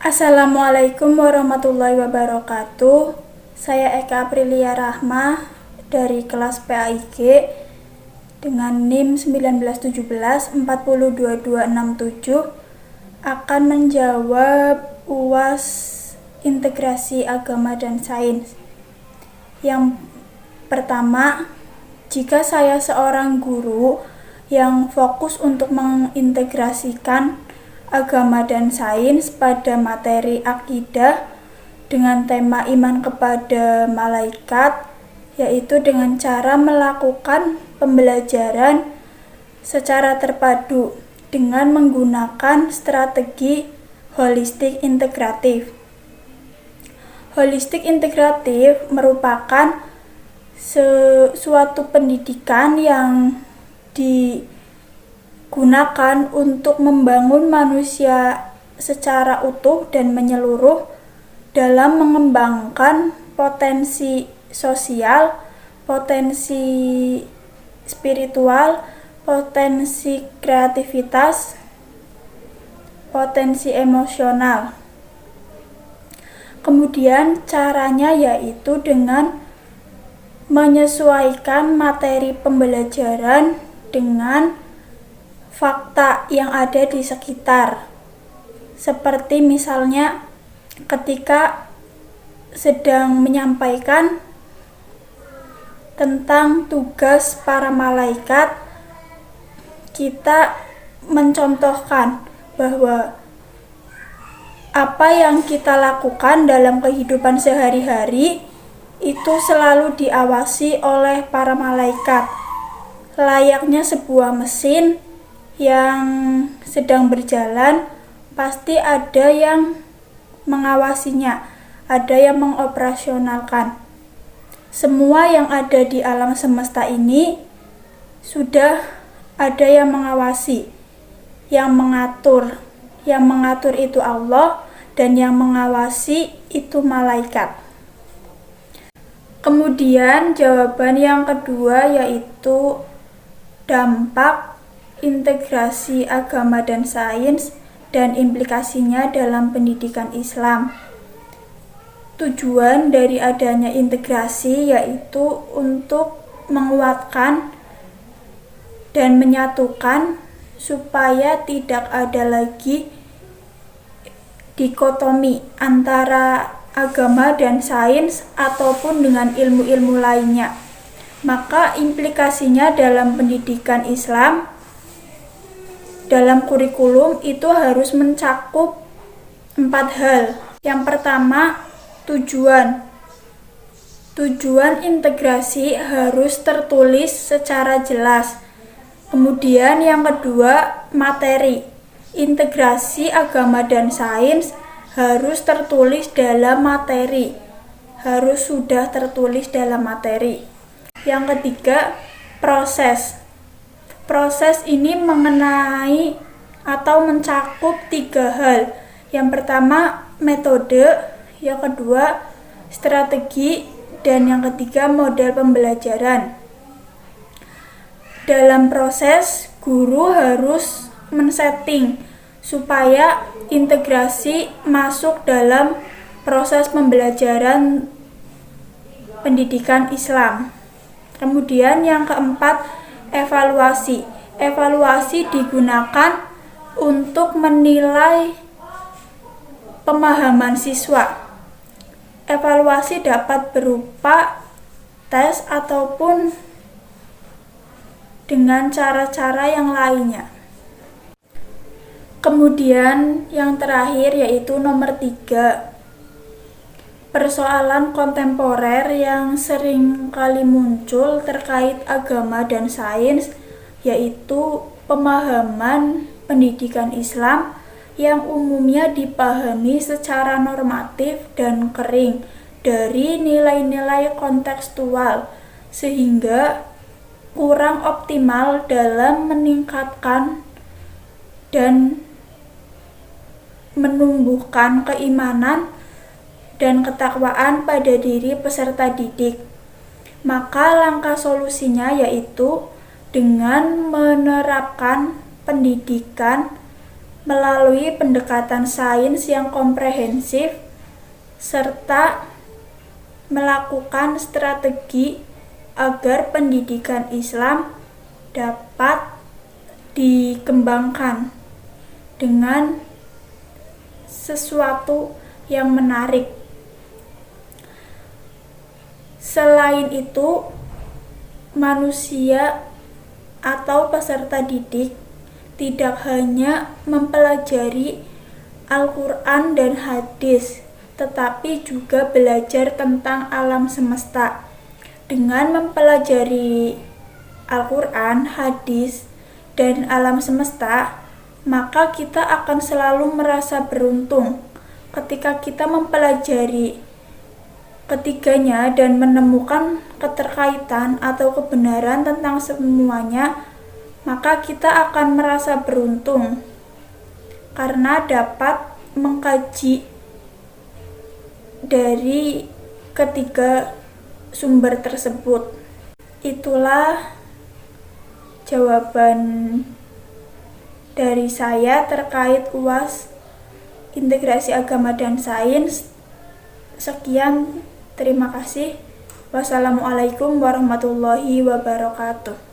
Assalamualaikum warahmatullahi wabarakatuh. Saya Eka Aprilia Rahma dari kelas PAIG dengan NIM 1917-4022267 akan menjawab UAS Integrasi Agama dan Sains. Yang pertama, jika saya seorang guru yang fokus untuk mengintegrasikan agama dan sains pada materi akidah dengan tema iman kepada malaikat, yaitu dengan cara melakukan pembelajaran secara terpadu dengan menggunakan strategi holistik integratif. Holistik integratif merupakan suatu pendidikan yang digunakan untuk membangun manusia secara utuh dan menyeluruh dalam mengembangkan potensi sosial, potensi spiritual, potensi kreativitas, potensi emosional. Kemudian caranya yaitu dengan menyesuaikan materi pembelajaran dengan fakta yang ada di sekitar. Seperti misalnya ketika sedang menyampaikan tentang tugas para malaikat, kita mencontohkan bahwa apa yang kita lakukan dalam kehidupan sehari-hari itu selalu diawasi oleh para malaikat, layaknya sebuah mesin yang sedang berjalan. Pasti ada yang mengawasinya, ada yang mengoperasionalkan. Semua yang ada di alam semesta ini sudah ada yang mengawasi, yang mengatur. Yang mengatur itu Allah, dan yang mengawasi itu malaikat. Kemudian jawaban yang kedua yaitu dampak integrasi agama dan sains dan implikasinya dalam pendidikan Islam. Tujuan dari adanya integrasi yaitu untuk menguatkan dan menyatukan supaya tidak ada lagi dikotomi antara agama dan sains ataupun dengan ilmu-ilmu lainnya. Maka implikasinya dalam pendidikan Islam, dalam kurikulum itu harus mencakup 4 hal. Yang pertama, tujuan. Tujuan integrasi harus tertulis secara jelas. Kemudian yang kedua, materi. Integrasi agama dan sains harus tertulis dalam materi. Harus sudah tertulis dalam materi. Yang ketiga, proses. Proses ini mengenai atau mencakup 3 hal. Yang pertama, metode. Yang kedua, strategi. Dan yang ketiga, model pembelajaran. Dalam proses, guru harus men-setting supaya integrasi masuk dalam proses pembelajaran pendidikan Islam. Kemudian yang keempat, evaluasi. Evaluasi digunakan untuk menilai pemahaman siswa. Evaluasi dapat berupa tes ataupun dengan cara-cara yang lainnya. Kemudian yang terakhir yaitu nomor 3, persoalan kontemporer yang sering kali muncul terkait agama dan sains, yaitu pemahaman pendidikan Islam yang umumnya dipahami secara normatif dan kering dari nilai-nilai kontekstual, sehingga kurang optimal dalam meningkatkan dan menumbuhkan keimanan dan ketakwaan pada diri peserta didik. Maka langkah solusinya yaitu dengan menerapkan pendidikan melalui pendekatan sains yang komprehensif serta melakukan strategi agar pendidikan Islam dapat dikembangkan dengan sesuatu yang menarik. Selain itu, manusia atau peserta didik tidak hanya mempelajari Al-Quran dan hadis, tetapi juga belajar tentang alam semesta. Dengan mempelajari Al-Quran, hadis, dan alam semesta, maka kita akan selalu merasa beruntung ketika kita mempelajari ketiganya dan menemukan keterkaitan atau kebenaran tentang semuanya, maka kita akan merasa beruntung karena dapat mengkaji dari ketiga sumber tersebut. Itulah jawaban dari saya terkait UAS Integrasi Agama dan Sains. Sekian, terima kasih. Wassalamualaikum warahmatullahi wabarakatuh.